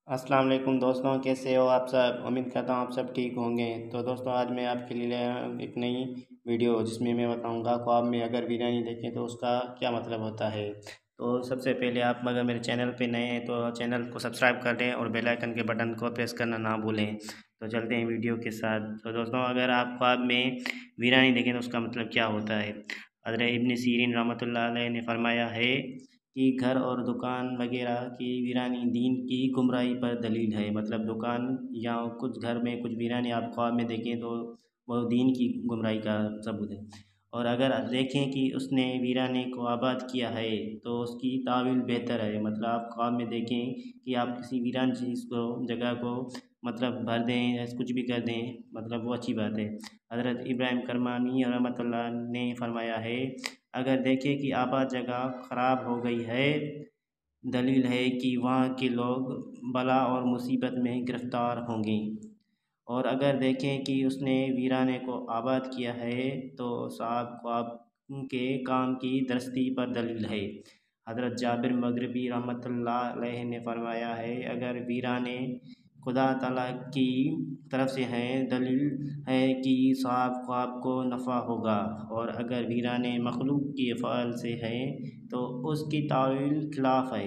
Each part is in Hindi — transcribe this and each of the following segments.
अस्सलाम वालेकुम दोस्तों, कैसे हो आप सब। उम्मीद करता हूँ आप सब ठीक होंगे। तो दोस्तों आज मैं आपके लिए लाया हूँ एक नई वीडियो जिसमें मैं बताऊँगा ख्वाब में अगर बिरयानी देखें तो उसका क्या मतलब होता है। तो सबसे पहले आप अगर मेरे चैनल पे नए हैं तो चैनल को सब्सक्राइब कर दें और बेल आइकन के बटन को प्रेस करना ना भूलें। तो चलते हैं वीडियो के साथ। तो दोस्तों अगर आप ख्वाब में बिरयानी देखें तो उसका मतलब क्या होता है। हज़रत इब्न सीरीन रहमतुल्लाह अलैह ने फरमाया है कि घर और दुकान वगैरह की वीरानी दीन की गुमराही पर दलील है। मतलब दुकान या कुछ घर में कुछ वीरानी आप ख्वाब में देखें तो वो दीन की गुमराही का सबूत है। और अगर देखें कि उसने वीराने को आबाद किया है तो उसकी तावील बेहतर है। मतलब आप ख्वाब में देखें कि आप किसी वीरान चीज़ को जगह को मतलब भर दें या कुछ भी कर दें, मतलब वो अच्छी बात है। हज़रत इब्राहिम करमानी रहमतुल्लाह ने फरमाया है अगर देखें कि आबाद जगह ख़राब हो गई है, दलील है कि वहाँ के लोग बला और मुसीबत में गिरफ़्तार होंगे। और अगर देखें कि उसने वीराने को आबाद किया है तो साहब ख्वाब के काम की दरस्ती पर दलील है। हज़रत जाबिर मगरिबी रहमतुल्लाह अलैह ने फरमाया है अगर वीराने खुदा ताला की तरफ से हैं दलील है कि साहब ख्वाब को नफ़ा होगा। और अगर वीराने मखलूक के फ़अल से हैं तो उसकी तावील खिलाफ है।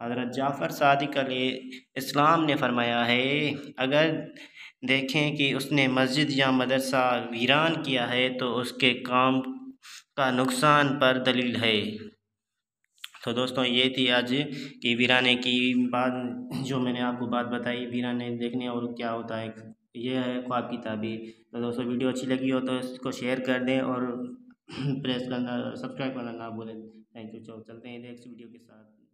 हज़रत जाफ़र सादिक अलैहिस्सलाम ने फरमाया है अगर देखें कि उसने मस्जिद या मदरसा वीरान किया है तो उसके काम का नुकसान पर दलील है। तो दोस्तों ये थी आज की वीराने की बात, जो मैंने आपको बात बताई वीराने देखने और क्या होता है, ये है ख्वाब की ताबीर। तो दोस्तों वीडियो अच्छी लगी हो तो इसको शेयर कर दें और प्रेस करना सब्सक्राइब करना ना भूलें। Thank you. चलते हैं नेक्स्ट वीडियो के साथ।